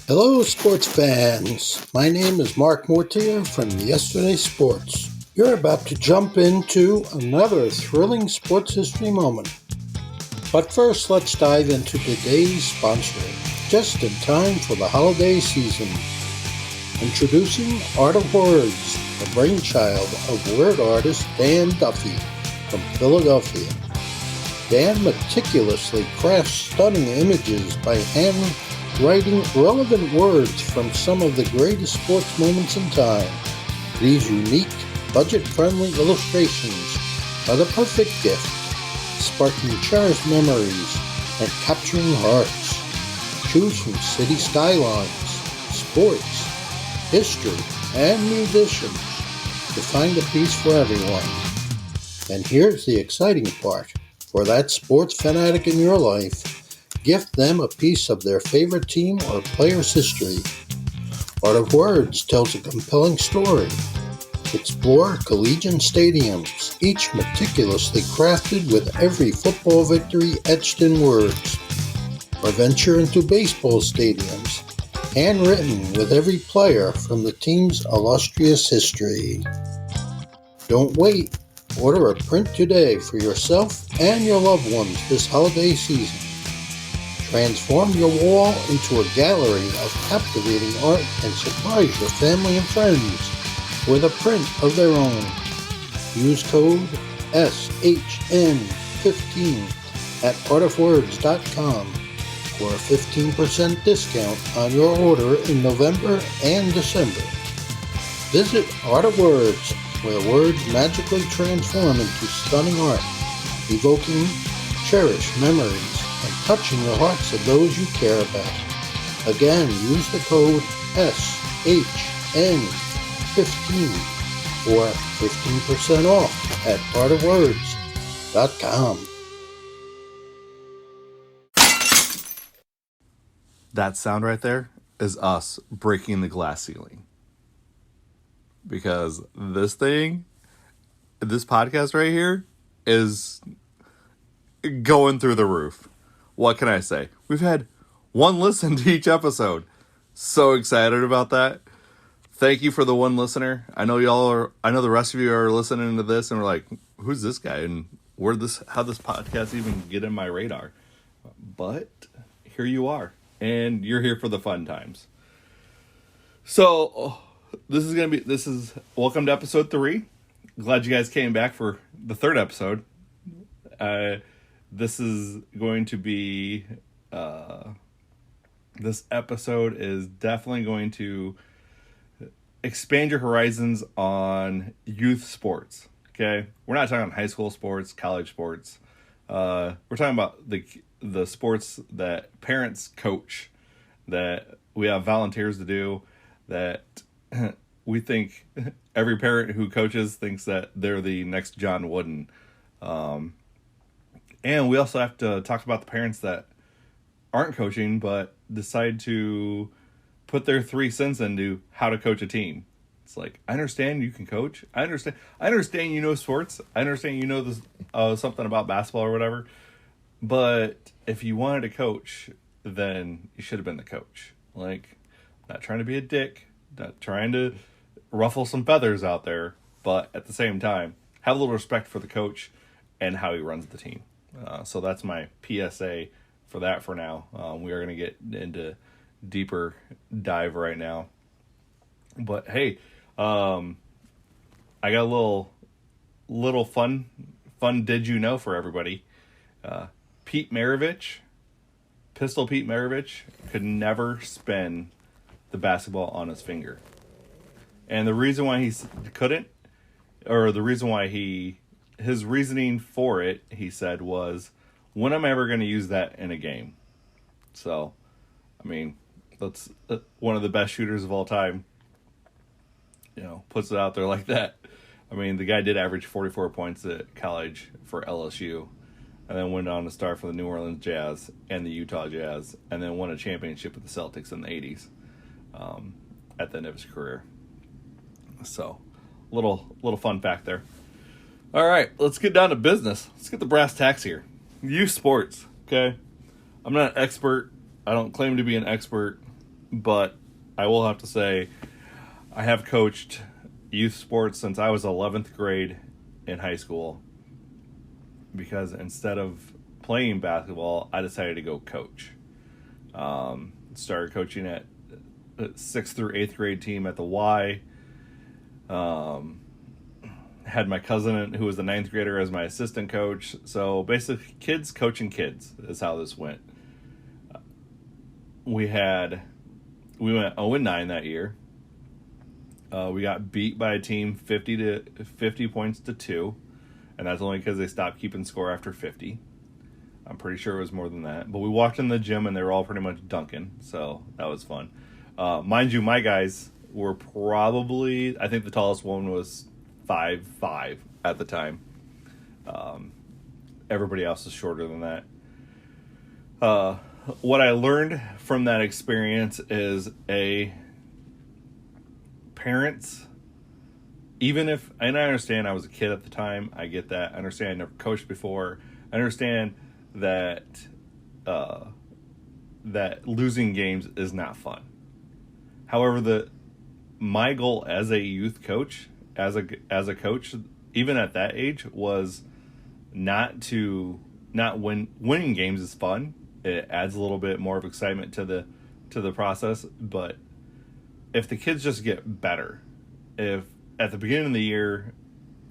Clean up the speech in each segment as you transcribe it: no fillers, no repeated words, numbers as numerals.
Hello, sports fans. My name is Mark Mortier from Yesterday Sports. You're about to jump into another thrilling sports history moment. But first, let's dive into today's sponsor, just in time for the holiday season. Introducing Art of Words, the brainchild of word artist Dan Duffy from Philadelphia. Dan meticulously crafts stunning images by hand writing relevant words from some of the greatest sports moments in time. These unique, budget-friendly illustrations are the perfect gift, sparking cherished memories and capturing hearts. Choose from city skylines, sports, history, and musicians to find a piece for everyone. And here's the exciting part. For that sports fanatic in your life, gift them a piece of their favorite team or player's history. Art of Words tells a compelling story. Explore collegiate stadiums, each meticulously crafted with every football victory etched in words. Or venture into baseball stadiums, handwritten with every player from the team's illustrious history. Don't wait. Order a print today for yourself and your loved ones this holiday season. Transform your wall into a gallery of captivating art and surprise your family and friends with a print of their own. Use code SHN15 at artofwords.com for a 15% discount on your order in November and December. Visit Art of Words, where words magically transform into stunning art, evoking cherished memories and touching the hearts of those you care about. Again, use the code SHN15 for 15% off at artofwords.com. That sound right there is us breaking the glass ceiling. Because this podcast right here is going through the roof. What can I say? We've had one listen to each episode. So excited about that. Thank you for the one listener. I know the rest of you are listening to this and we're like, who's this guy? And how this podcast even get in my radar? But here you are. And you're here for the fun times. So this is welcome to episode 3. Glad you guys came back for the 3rd episode. This is going to be, this episode is definitely going to expand your horizons on youth sports. Okay. We're not talking high school sports, college sports. We're talking about the sports that parents coach, that we have volunteers to do, that we think every parent who coaches thinks that they're the next John Wooden. And we also have to talk about the parents that aren't coaching, but decide to put their 3 cents into how to coach a team. It's like, I understand you can coach. I understand you know sports. I understand you know this, something about basketball or whatever. But if you wanted to coach, then you should have been the coach. Like, not trying to be a dick, not trying to ruffle some feathers out there, but at the same time, have a little respect for the coach and how he runs the team. So that's my PSA for that for now. We are going to get into deeper dive right now. But hey, I got a little fun did you know for everybody. Pete Maravich, Pistol Pete Maravich, could never spin the basketball on his finger. And the reason why he couldn't, or the reason why his reasoning for it, he said, was, when am I ever going to use that in a game? So, I mean, that's one of the best shooters of all time, puts it out there like that. I mean, the guy did average 44 points at college for LSU, and then went on to start for the New Orleans Jazz and the Utah Jazz, and then won a championship with the Celtics in the 80s at the end of his career. So, little fun fact there. All right, let's get down to business. Let's get the brass tacks here. Youth sports, okay? I'm not an expert. I don't claim to be an expert, But I will have to say, I have coached youth sports since I was 11th grade in high school, because instead of playing basketball, I decided to go coach. Started coaching at 6th through 8th grade team at the Y. Had my cousin, who was the 9th grader, as my assistant coach. So basically, kids coaching kids is how this went. We went 0-9 that year. We got beat by a team 50 points to 2, and that's only because they stopped keeping score after 50. I'm pretty sure it was more than that. But we walked in the gym and they were all pretty much dunking, so that was fun. Mind you, my guys were probably, I think the tallest one was 5'5" at the time. Everybody else is shorter than that. What I learned from that experience is parents, even if, and I understand I was a kid at the time, I get that. I understand I never coached before. I understand that that losing games is not fun. However, my goal as a youth coach, as a coach, even at that age, was not winning games is fun. It adds a little bit more of excitement to the process, but if the kids just get better, if at the beginning of the year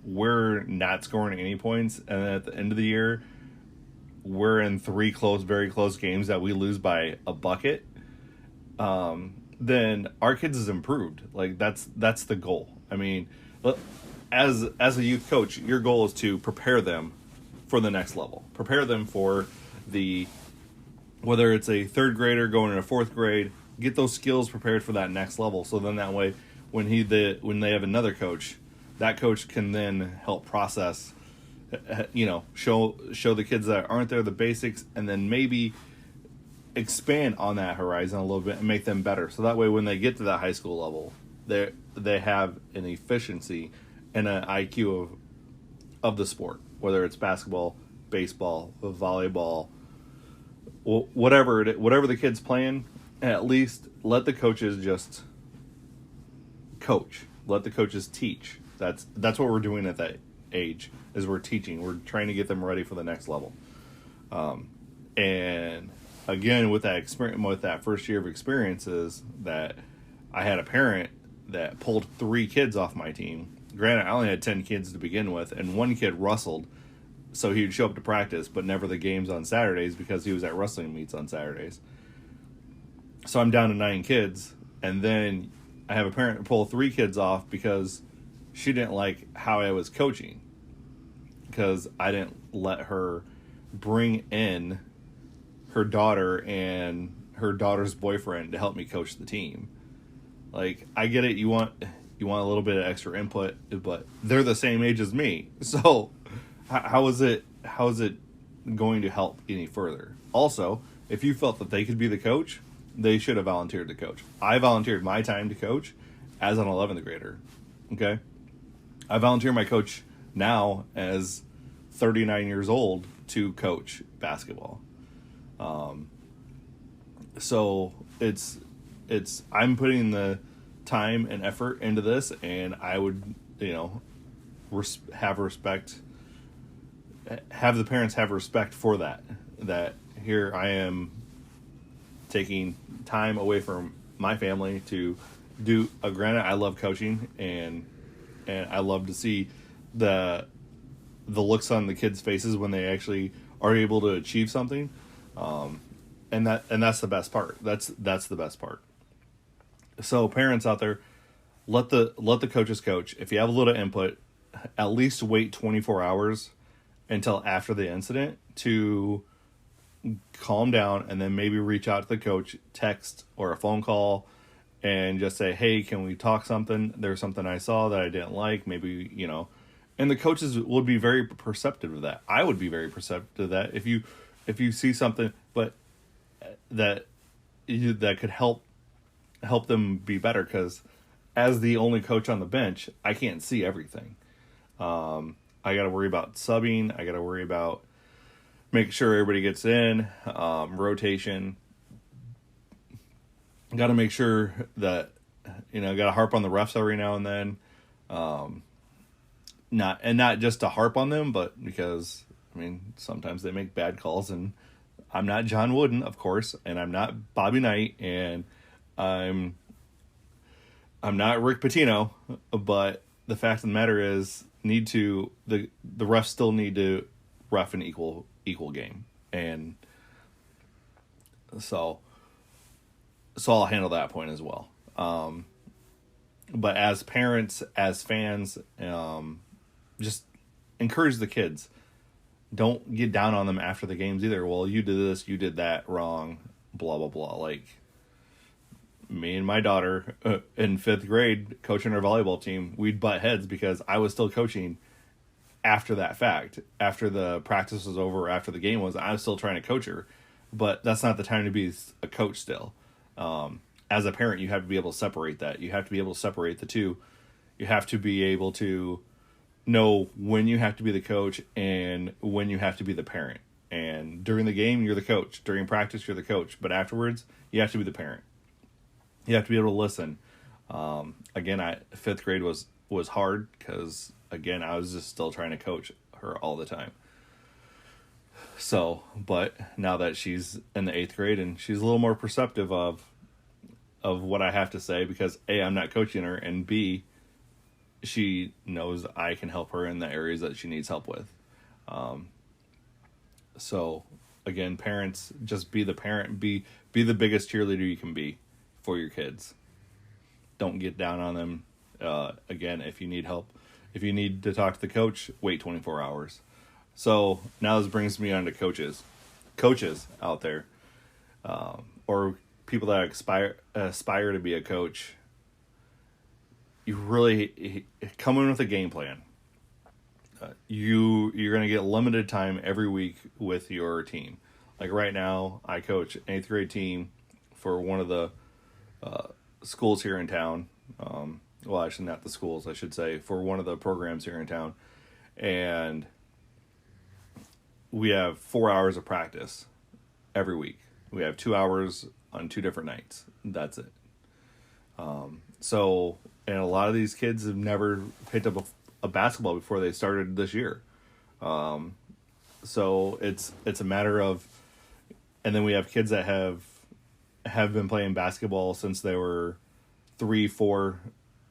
we're not scoring any points, and then at the end of the year we're in 3 very close games that we lose by a bucket, then our kids is improved. Like that's the goal. I mean, as a youth coach, your goal is to prepare them for the next level. Prepare them for whether it's a 3rd grader going into 4th grade, get those skills prepared for that next level. So then that way, when they have another coach, that coach can then help process, show the kids that aren't there the basics, and then maybe expand on that horizon a little bit and make them better. So that way, when they get to that high school level, they have an efficiency and an IQ of the sport, whether it's basketball, baseball, volleyball, whatever the kid's playing. At least let the coaches just coach. Let the coaches teach. That's what we're doing at that age, is we're teaching. We're trying to get them ready for the next level. And again, with that experience, with that first year of experiences, that I had a parent that pulled 3 kids off my team. Granted, I only had 10 kids to begin with, and one kid wrestled, so he would show up to practice, but never the games on Saturdays because he was at wrestling meets on Saturdays. So I'm down to 9 kids, and then I have a parent pull 3 kids off because she didn't like how I was coaching, because I didn't let her bring in her daughter and her daughter's boyfriend to help me coach the team. Like, I get it, you want a little bit of extra input, but they're the same age as me, so how is it going to help any further? Also, if you felt that they could be the coach, they should have volunteered to coach. I volunteered my time to coach as an 11th grader. Okay? I volunteer my coach now as 39 years old to coach basketball. So it's I'm putting the time and effort into this, and I would, have the parents have respect for that here I am taking time away from my family to do granted, I love coaching, and I love to see the looks on the kids' faces when they actually are able to achieve something, and that's the best part. That's the best part. So parents out there, let the coaches coach. If you have a little input, at least wait 24 hours until after the incident to calm down, and then maybe reach out to the coach, text or a phone call, and just say, hey, can we talk something? There's something I saw that I didn't like, maybe, and the coaches would be very perceptive of that. I would be very perceptive of that. If you see something, but that could help them be better, because as the only coach on the bench, I can't see everything. I got to worry about subbing. I got to worry about making sure everybody gets in, rotation. got to make sure that, got to harp on the refs every now and then. Not just to harp on them, but because, sometimes they make bad calls, and I'm not John Wooden, of course, and I'm not Bobby Knight, and I'm not Rick Pitino, but the fact of the matter is, the refs still need to ref an equal game, and so I'll handle that point as well. But as parents, as fans, just encourage the kids. Don't get down on them after the games either. Well, you did this, you did that wrong, blah, blah, blah. Like, me and my daughter in 5th grade coaching our volleyball team, we'd butt heads because I was still coaching after that fact. After the practice was over, after the game was, I was still trying to coach her. But that's not the time to be a coach still. As a parent, you have to be able to separate that. You have to be able to separate the two. You have to be able to know when you have to be the coach and when you have to be the parent. And during the game, you're the coach. During practice, you're the coach. But afterwards, you have to be the parent. You have to be able to listen. Again, 5th grade was hard because, again, I was just still trying to coach her all the time. So, but now that she's in the 8th grade and she's a little more perceptive of what I have to say, because A, I'm not coaching her, and B, she knows I can help her in the areas that she needs help with. So again, parents, just be the parent, be the biggest cheerleader you can be for your kids. Don't get down on them. Again, if you need help, if you need to talk to the coach, wait 24 hours. So now this brings me on to coaches out there, or people that aspire to be a coach. You really come in with a game plan. You're going to get limited time every week with your team. Like right now, I coach an 8th grade team for one of the schools here in town. Well, actually not the schools, I should say, for one of the programs here in town. And we have 4 hours of practice every week. We have 2 hours on 2 different nights. That's it. And a lot of these kids have never picked up a basketball before they started this year. So it's a matter of, and then we have kids that have been playing basketball since they were 3, 4,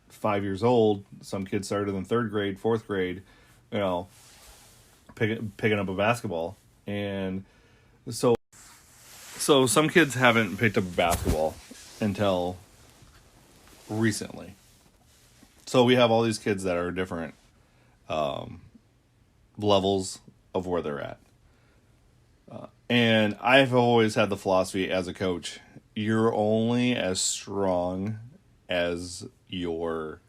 5 years old. Some kids started in 3rd grade, 4th grade, picking up a basketball. And so some kids haven't picked up a basketball until recently. So we have all these kids that are different levels of where they're at. And I've always had the philosophy as a coach, you're only as strong as your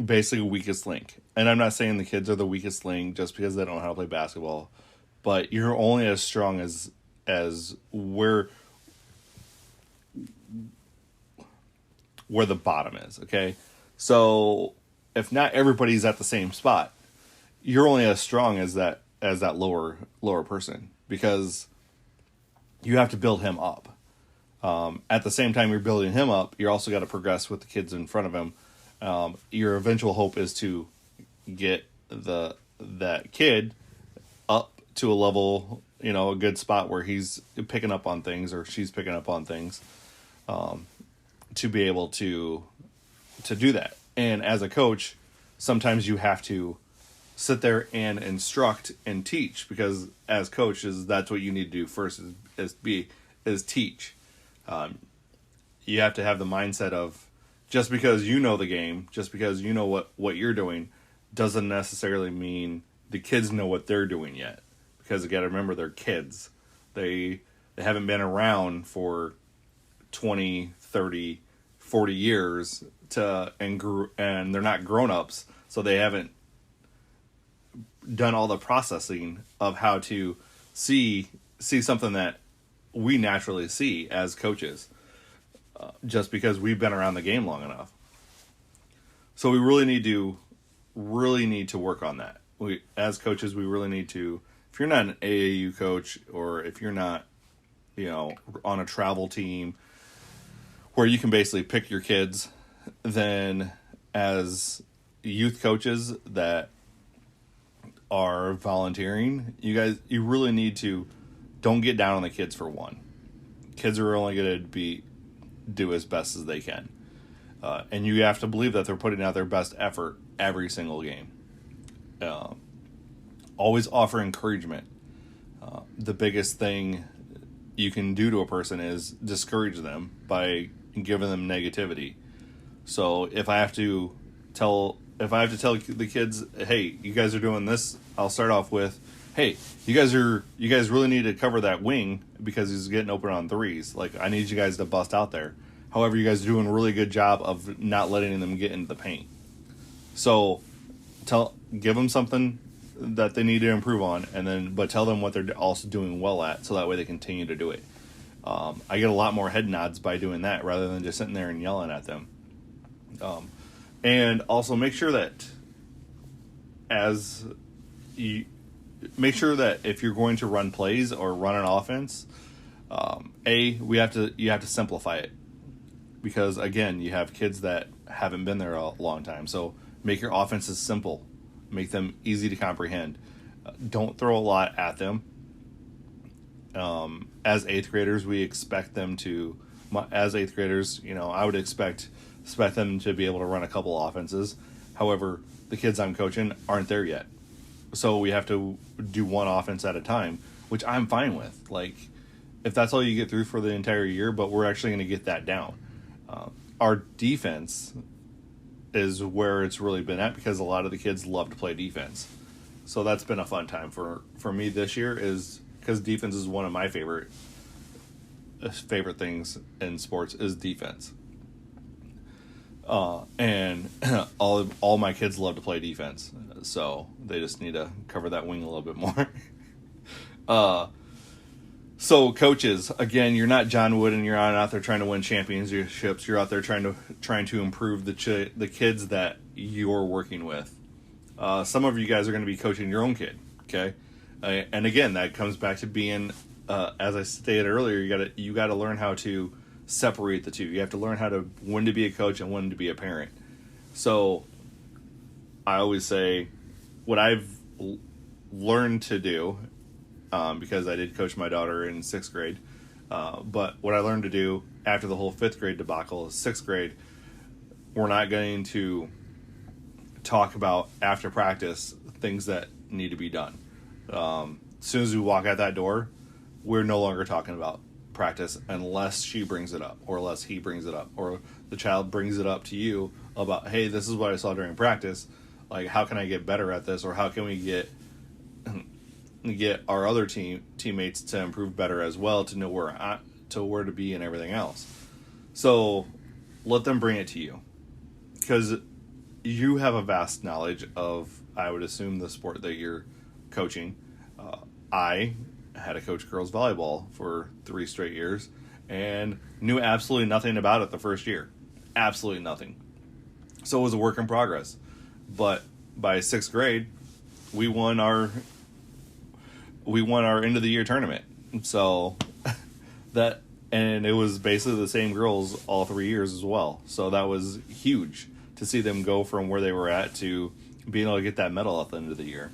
basically weakest link. And I'm not saying the kids are the weakest link just because they don't know how to play basketball, but you're only as strong as where the bottom is, okay? So if not everybody's at the same spot, you're only as strong as that lower person, because you have to build him up. At the same time you're building him up, you're also got to progress with the kids in front of him. Your eventual hope is to get that kid up to a level, a good spot where he's picking up on things or she's picking up on things, to be able to do that. And as a coach, sometimes you have to sit there and instruct and teach, because as coaches, that's what you need to do first is teach. You have to have the mindset of, just because you know the game, just because you know what you're doing, doesn't necessarily mean the kids know what they're doing yet. Because you got to remember, they're kids. They haven't been around for 20, 30, 40 years and they're not grown-ups, so they haven't done all the processing of how to see something that we naturally see as coaches, just because we've been around the game long enough. So we really need to work on that. As coaches, we really need to, if you're not an AAU coach, or if you're not on a travel team where you can basically pick your kids, then as youth coaches that are volunteering, you really need to don't get down on the kids for one. Kids are only going to do as best as they can. And you have to believe that they're putting out their best effort every single game. Always offer encouragement. The biggest thing you can do to a person is discourage them by giving them negativity. So if I have to tell the kids, hey, you guys are doing this, I'll start off with, hey, you guys really need to cover that wing because he's getting open on threes. Like, I need you guys to bust out there. However, you guys are doing a really good job of not letting them get into the paint. So give them something that they need to improve on, but tell them what they're also doing well at, so that way they continue to do it. I get a lot more head nods by doing that rather than just sitting there and yelling at them. And also make sure that if you're going to run plays or run an offense, you have to simplify it, because again, you have kids that haven't been there a long time. So make your offenses simple, make them easy to comprehend. Don't throw a lot at them. As 8th graders, we expect them to. As 8th graders, I would expect them to be able to run a couple offenses. However, the kids I'm coaching aren't there yet, so we have to do one offense at a time, which I'm fine with. Like, if that's all you get through for the entire year, but we're actually going to get that down. Our defense is where it's really been at, because a lot of the kids love to play defense. So that's been a fun time for me this year, is because defense is one of my favorite things in sports is defense. And all my kids love to play defense, so they just need to cover that wing a little bit more. So coaches, again, you're not John Wooden. You're not out there trying to win championships. You're out there trying to improve the kids that you're working with. Some of you guys are going to be coaching your own kid, okay? And again, that comes back to being, as I stated earlier, you got to learn how to separate the two. You have to learn when to be a coach and when to be a parent. So I always say what I've learned to do, because I did coach my daughter in 6th grade, but what I learned to do after the whole 5th grade debacle is 6th grade, we're not going to talk about after practice things that need to be done. As soon as we walk out that door, we're no longer talking about practice unless she brings it up, or unless he brings it up, or the child brings it up to you about, hey, this is what I saw during practice. Like, how can I get better at this, or how can we get our other teammates to improve better as well, to know where to be and everything else. So let them bring it to you, because you have a vast knowledge of, I would assume, the sport that you're coaching. I had to coach girls volleyball for 3 straight years and knew absolutely nothing about it the first year. Absolutely nothing. So it was a work in progress. But by 6th grade, we won our end of the year tournament. So and it was basically the same girls all 3 years as well. So that was huge to see them go from where they were at to being able to get that medal at the end of the year.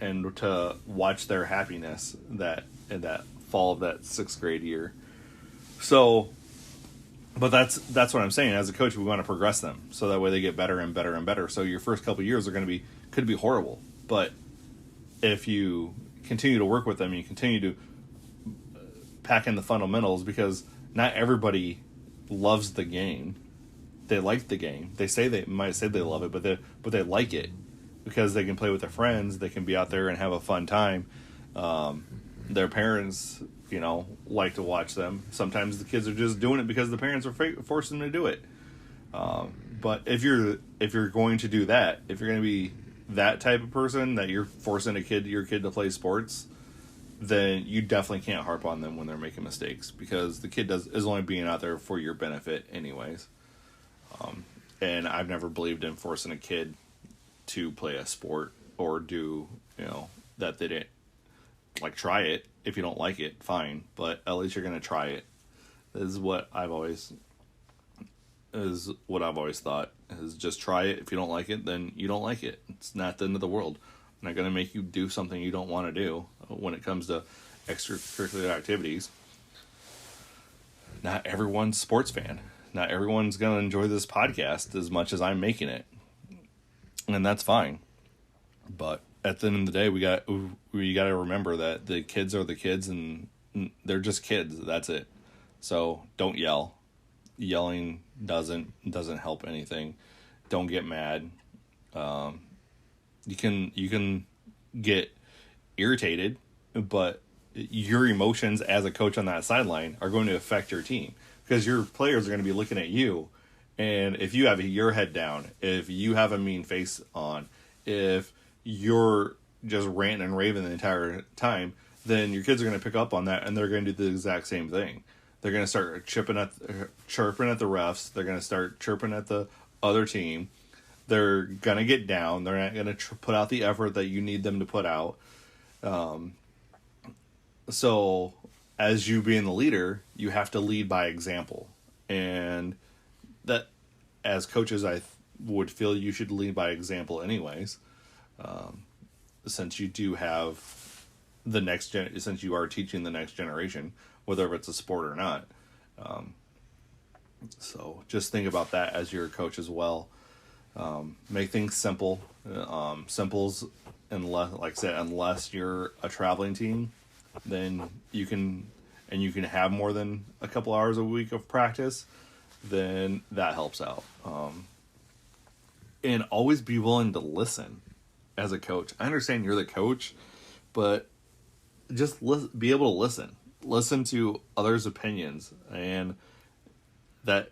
And to watch their happiness in that fall of that 6th grade year. So, but that's what I'm saying. As a coach, we want to progress them so that way they get better and better and better. So your first couple of years could be horrible, but if you continue to work with them, you continue to pack in the fundamentals, because not everybody loves the game. They like the game. They might say they love it, but they like it because they can play with their friends. They can be out there and have a fun time. Their parents, like to watch them. Sometimes the kids are just doing it because the parents are forcing them to do it. But if you're going to do that, if you're going to be that type of person that you're forcing your kid to play sports, then you definitely can't harp on them when they're making mistakes, because the kid is only being out there for your benefit anyways. And I've never believed in forcing a kid to play a sport or do, that they didn't try it. if you don't like it, fine, but at least you're going to try it. Is what I've always thought, is just try it. If you don't like it, then you don't like it. It's not the end of the world. I'm not going to make you do something you don't want to do when it comes to extracurricular activities. Not everyone's a sports fan. Not everyone's going to enjoy this podcast as much as I'm making it. And that's fine. But at the end of the day, we got to remember that the kids are the kids, and they're just kids. That's it. So don't yell. Yelling doesn't help anything. Don't get mad. You can get irritated, but your emotions as a coach on that sideline are going to affect your team, because your players are going to be looking at you. And if you have your head down, if you have a mean face on, if you're just ranting and raving the entire time, then your kids are going to pick up on that, and they're going to do the exact same thing. They're going to start chirping at the refs. They're going to start chirping at the other team. They're going to get down. They're not going to put out the effort that you need them to put out. So as you being the leader, you have to lead by example. And that, as coaches, I would feel you should lead by example anyways. Since you do have the next since you are teaching the next generation, whether it's a sport or not. So just think about that as your coach as well. Make things simple. Simples, unless, like I said, unless you're a traveling team, then you can have more than a couple hours a week of practice, then that helps out. And always be willing to listen as a coach. I understand you're the coach, but just be able to listen. Listen to others' opinions, and that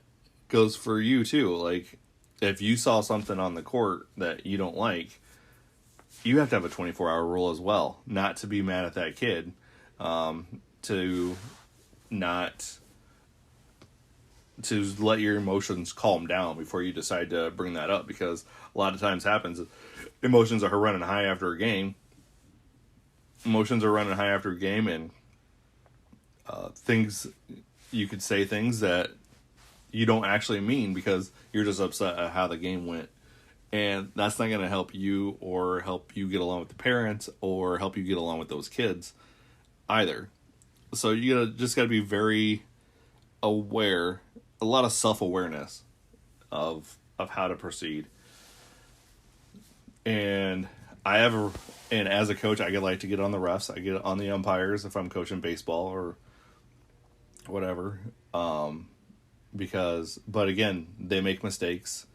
goes for you too. Like, if you saw something on the court that you don't like, you have to have a 24-hour rule as well. Not to be mad at that kid, to let your emotions calm down before you decide to bring that up, because a lot of times happens, emotions are running high after a game. And things, you could say things that you don't actually mean because you're just upset at how the game went. And that's not going to help you, or help you get along with the parents, or help you get along with those kids either. So you just got to be very aware, a lot of self-awareness of how to proceed. And as a coach, I like to get on the refs. I get on the umpires if I'm coaching baseball or whatever. But again, they make mistakes.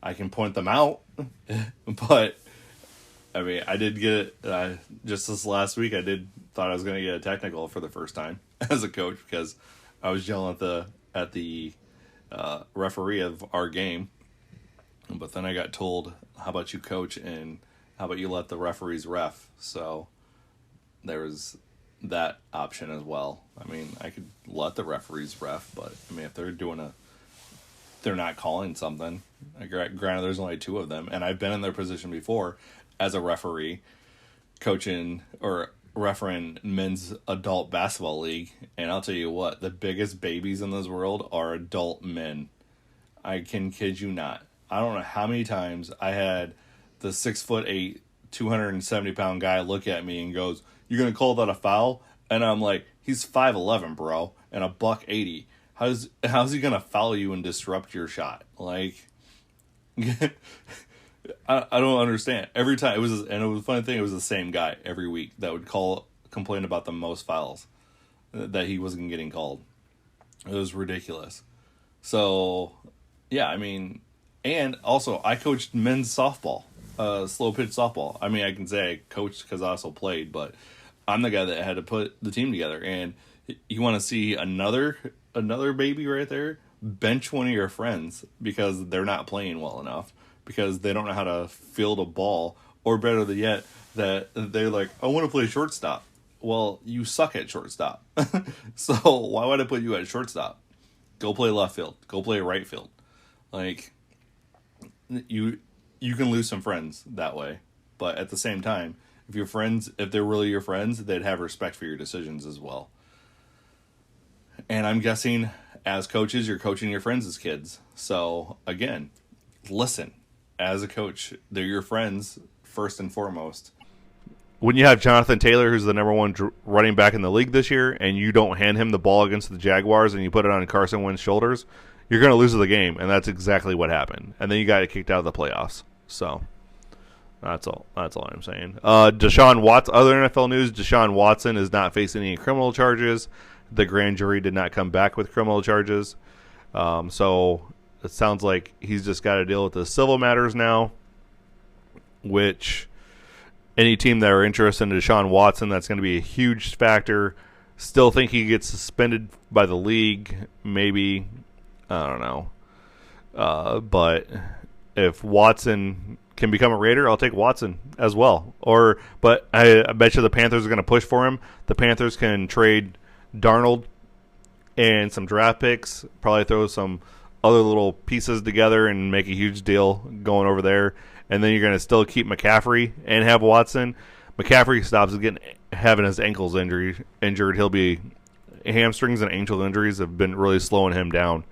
I can point them out, but I mean, I did get just this last week. Thought I was going to get a technical for the first time as a coach, because I was yelling at the referee of our game. But then I got told, "How about you coach, and how about you let the referees ref?" So there was that option as well. I mean, I could let the referees ref, but I mean, if they're not calling something. Granted, there's only two of them, and I've been in their position before as a referee, coaching or refereeing men's adult basketball league, and I'll tell you what, the biggest babies in this world are adult men. I can kid you not. I don't know how many times I had the 6'8", 270-pound guy look at me and goes, "You're gonna call that a foul?" And I'm like, he's 5'11", bro, and a $180. How's he gonna foul you and disrupt your shot? Like, I don't understand. Every time it was a funny thing. It was the same guy every week that would complain about the most fouls that he wasn't getting called. It was ridiculous. So, yeah, I mean, and also I coached men's softball, slow pitch softball. I mean, I can say I coached because I also played, but I'm the guy that had to put the team together. And you want to see another baby right there? Bench one of your friends because they're not playing well enough, because they don't know how to field a ball, or better than yet, that they're like, "I want to play shortstop." Well, you suck at shortstop. So why would I put you at shortstop? Go play left field. Go play right field. Like, you can lose some friends that way, but at the same time, if they're really your friends, they'd have respect for your decisions as well. And I'm guessing as coaches, you're coaching your friends as kids. So again, listen. As a coach, they're your friends first and foremost. When you have Jonathan Taylor, who's the number one running back in the league this year, and you don't hand him the ball against the Jaguars and you put it on Carson Wentz's shoulders, you're going to lose the game, and that's exactly what happened. And then you got kicked out of the playoffs. So that's all I'm saying. Deshaun Watson, other NFL news, Deshaun Watson is not facing any criminal charges. The grand jury did not come back with criminal charges. So it sounds like he's just got to deal with the civil matters now, which any team that are interested in Deshaun Watson, that's going to be a huge factor. Still think he gets suspended by the league, maybe. I don't know. But if Watson can become a Raider, I'll take Watson as well. But I bet you the Panthers are going to push for him. The Panthers can trade Darnold and some draft picks, probably throw some other little pieces together and make a huge deal going over there. And then you're going to still keep McCaffrey and have Watson. McCaffrey stops having his ankles injured. He'll be hamstrings and ankle injuries have been really slowing him down.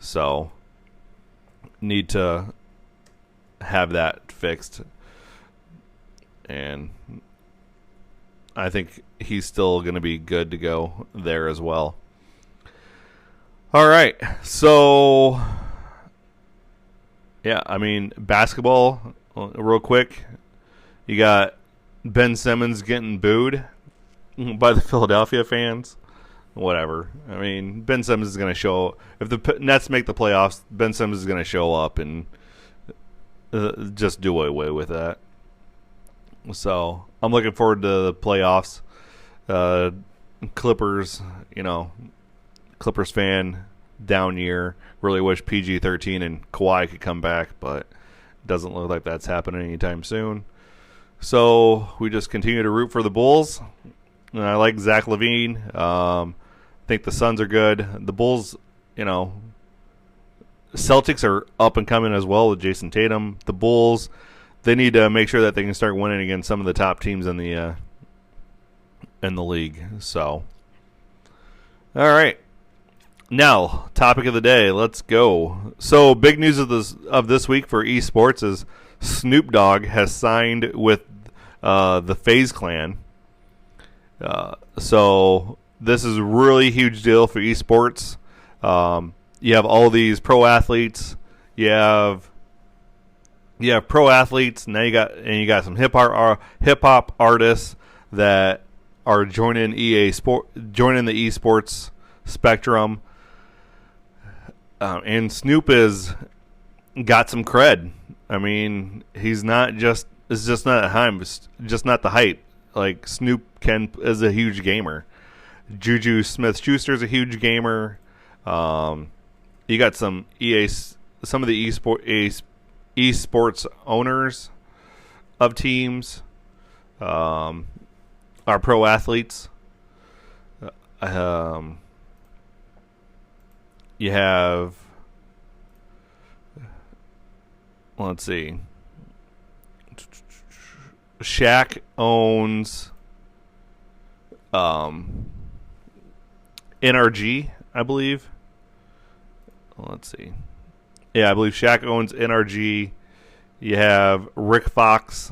So need to have that fixed. And I think he's still going to be good to go there as well. All right, so yeah, I mean basketball. Real quick, you got Ben Simmons getting booed by the Philadelphia fans. Whatever. I mean, Ben Simmons is going to show. If the Nets make the playoffs, Ben Simmons is going to show up and just do away with that. So I'm looking forward to the playoffs. Clippers, Clippers fan, down year. Really wish PG-13 and Kawhi could come back, but it doesn't look like that's happening anytime soon. So we just continue to root for the Bulls. And I like Zach LaVine. Think the Suns are good. The Bulls, Celtics are up and coming as well with Jason Tatum. The Bulls, they need to make sure that they can start winning against some of the top teams in the league. So, all right. Now, topic of the day. Let's go. So, big news of this week for esports is Snoop Dogg has signed with the FaZe Clan. So, this is a really huge deal for esports. You have all these pro athletes. You have pro athletes. Now you got some hip hop artists that are joining the esports spectrum. And Snoop has got some cred. I mean, it's just not the hype. Like Snoop is a huge gamer. Juju Smith-Schuster's a huge gamer. You got some some of the esports owners of teams are pro athletes. You have, let's see, Shaq owns NRG, I believe. Let's see. Yeah, I believe Shaq owns NRG. You have Rick Fox.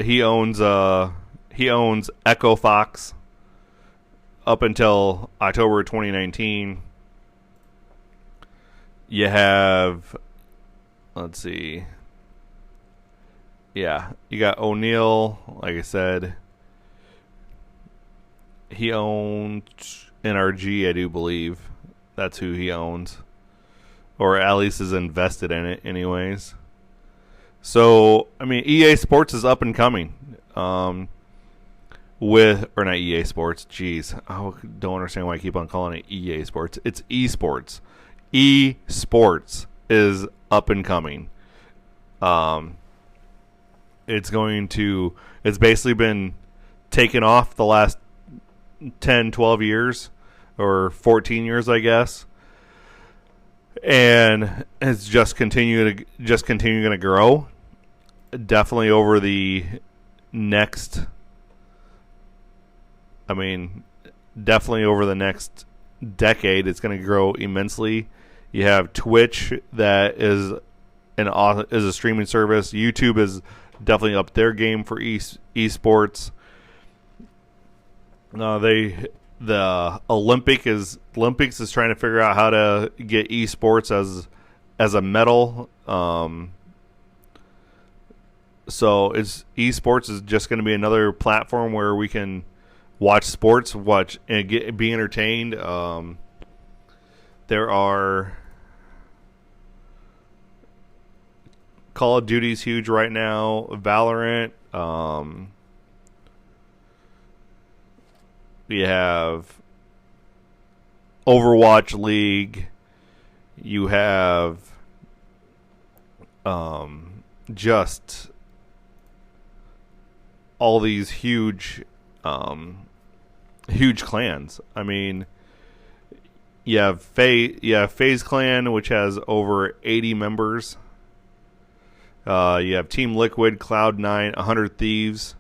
He owns Echo Fox up until October 2019. You have, let's see. Yeah, you got O'Neal, like I said. He owns NRG, I do believe. That's who he owns. Or at least is invested in it anyways. So, I mean, EA Sports is up and coming. Or not EA Sports, jeez. I don't understand why I keep on calling it EA Sports. It's eSports. eSports is up and coming. It's basically been taken off the last 10, 12 years, or 14 years, I guess. And it's just continuing to grow. definitely over the next, I mean, definitely over the next decade, it's going to grow immensely. You have Twitch that is a streaming service. YouTube is definitely up their game for esports. The Olympics is trying to figure out how to get esports as a medal. So esports is just going to be another platform where we can watch sports, be entertained. There are Call of Duty's huge right now. Valorant. You have Overwatch League. You have just all these huge clans. I mean, you have FaZe Clan, which has over 80 members. You have Team Liquid, Cloud9, 100 Thieves,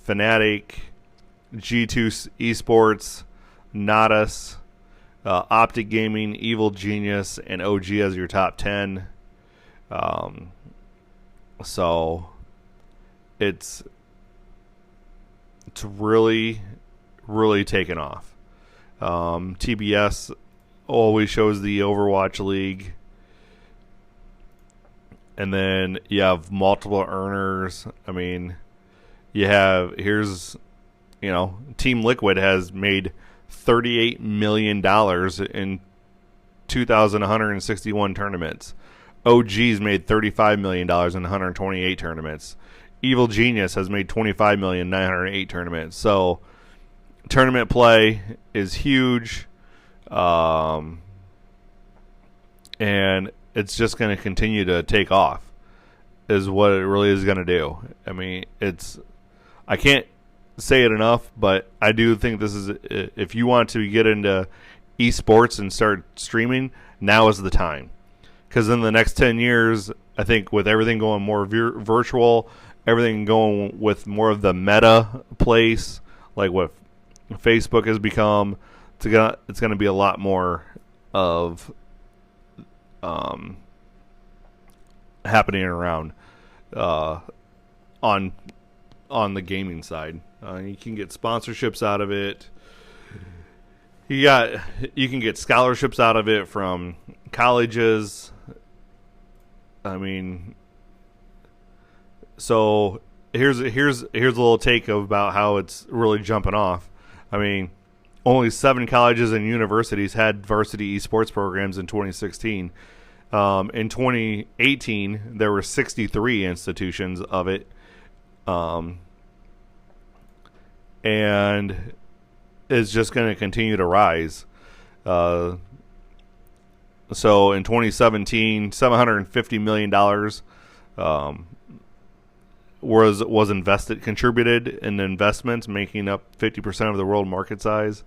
Fnatic, G2 Esports, Natus, Optic Gaming, Evil Genius, and OG as your top 10. So it's really, really taken off. TBS always shows the Overwatch League. And then you have multiple earners. I mean, Team Liquid has made $38 million in 2,161 tournaments. OG's made $35 million in 128 tournaments. Evil Genius has made $25 million in 908 tournaments. So tournament play is huge. And it's just going to continue to take off is what it really is going to do. I mean, I can't say it enough, but I do think this is, if you want to get into esports and start streaming, now is the time. Because in the next 10 years, I think with everything going more virtual, everything going with more of the meta place, like what Facebook has become, it's going to be a lot more of happening around on the gaming side. You can get sponsorships out of it. You can get scholarships out of it from colleges. I mean, so here's a little take about how it's really jumping off. I mean, only 7 colleges and universities had varsity esports programs in 2016. In 2018, there were 63 institutions of it. And it's just going to continue to rise. So in 2017, $750 million was contributed in investments, making up 50% of the world market size.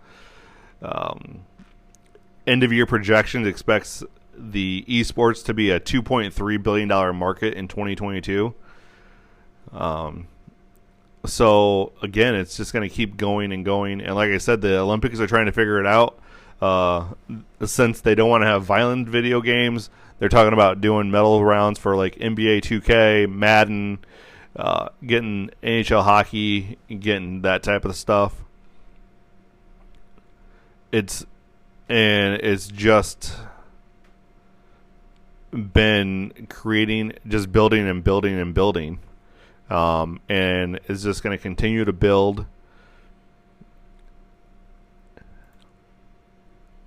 End of year projections expects the esports to be a $2.3 billion market in 2022. So again, it's just going to keep going and going. And like I said, the Olympics are trying to figure it out. Since they don't want to have violent video games, they're talking about doing medal rounds for like NBA 2K, Madden, getting NHL hockey, getting that type of stuff. It's just been building and building and building. And is just going to continue to build.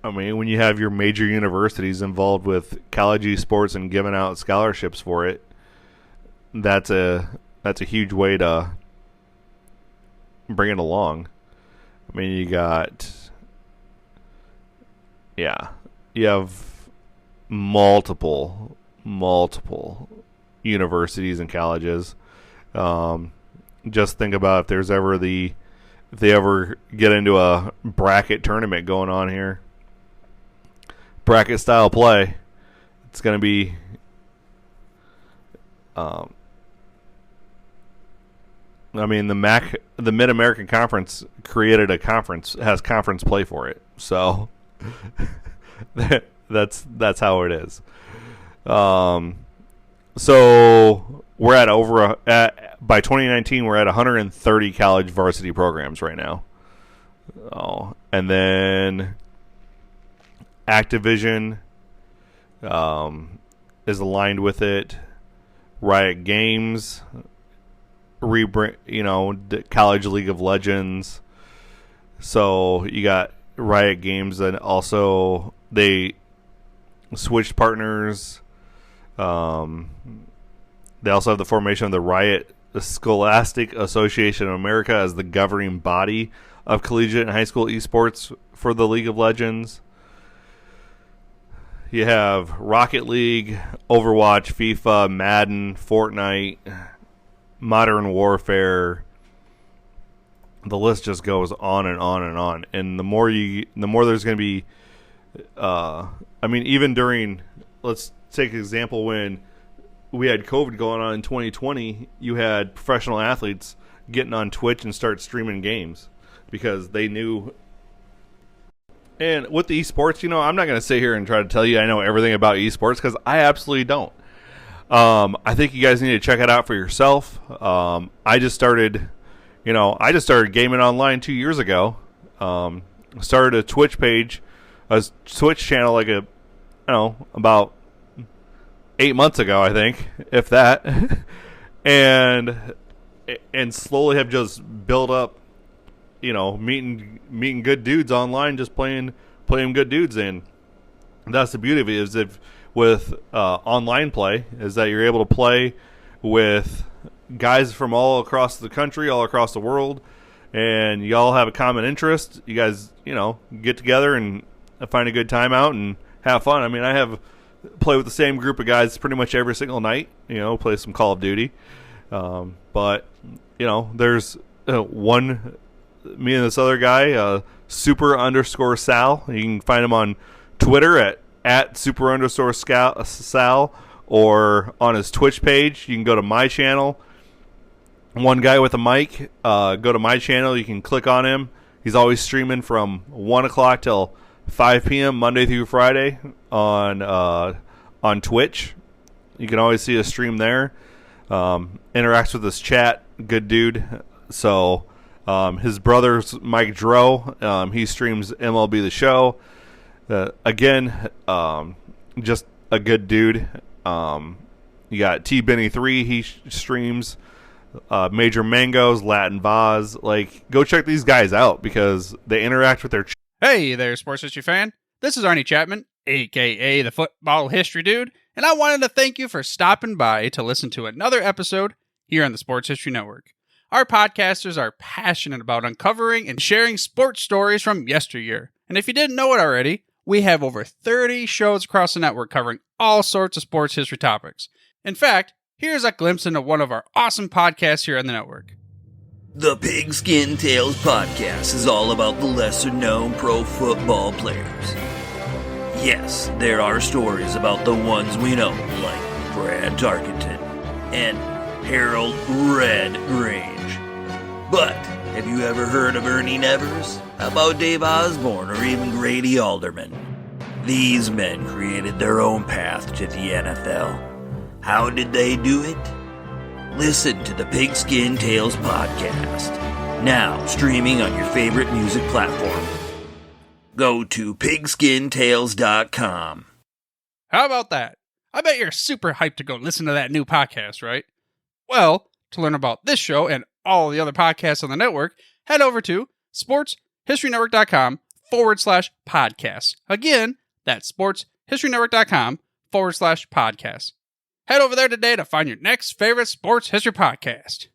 I mean, when you have your major universities involved with college esports and giving out scholarships for it, that's a huge way to bring it along. I mean, you have multiple universities and colleges. Just think about if they ever get into a bracket tournament going on here, bracket style play, it's going to be I mean, the Mid-American Conference created has conference play for it. So that's how it is. So we're by 2019 we're at 130 college varsity programs right now. And then Activision is aligned with it. Riot Games, the College League of Legends. So you got Riot Games, and also they switched partners. They also have the formation of the Scholastic Association of America as the governing body of collegiate and high school esports for the League of Legends. You have Rocket League, Overwatch, FIFA, Madden, Fortnite, Modern Warfare. The list just goes on and on and on. And the more there's going to be, even during, let's take an example when we had COVID going on in 2020, you had professional athletes getting on Twitch and start streaming games because they knew. And with the esports, I'm not going to sit here and try to tell you I know everything about esports because I absolutely don't. I think you guys need to check it out for yourself. I just started gaming online 2 years ago. Started a Twitch page, a Twitch channel about 8 months ago, I think, if that. and slowly have just built up, meeting good dudes online, just playing good dudes. And that's the beauty of it, is with online play, is that you're able to play with guys from all across the country, all across the world, and y'all have a common interest. You guys, get together and find a good time out and have fun. I mean, I play with the same group of guys pretty much every single night, play some Call of Duty. But there's one, me and this other guy, super_Sal. You can find him on Twitter at super_Sal, or on his Twitch page. You can go to my channel. One guy with a mic. Go to my channel. You can click on him. He's always streaming from 1 o'clock till 5 p.m. Monday through Friday on Twitch. You can always see a stream there. Interacts with his chat. Good dude. So his brother's Mike Dro. He streams MLB The Show. Again, just a good dude. You got T Benny 3. He streams Major Mangoes, Latin Vaz. Go check these guys out because they interact with their. Hey there, sports history fan. This is Arnie Chapman, aka the Football History Dude, and I wanted to thank you for stopping by to listen to another episode here on the Sports History Network. Our podcasters are passionate about uncovering and sharing sports stories from yesteryear. And if you didn't know it already, we have over 30 shows across the network covering all sorts of sports history topics. In fact, here's a glimpse into one of our awesome podcasts here on the network. The Pigskin Tales podcast is all about the lesser-known pro football players. Yes, there are stories about the ones we know, like Brad Tarkenton and Harold Red Grange. But have you ever heard of Ernie Nevers? How about Dave Osborne or even Grady Alderman? These men created their own path to the NFL. How did they do it? Listen to the Pigskin Tales podcast, now streaming on your favorite music platform. Go to pigskintales.com. How about that? I bet you're super hyped to go listen to that new podcast, right? Well, to learn about this show and all the other podcasts on the network, head over to sportshistorynetwork.com/podcasts. Again, that's sportshistorynetwork.com/podcasts. Head over there today to find your next favorite sports history podcast.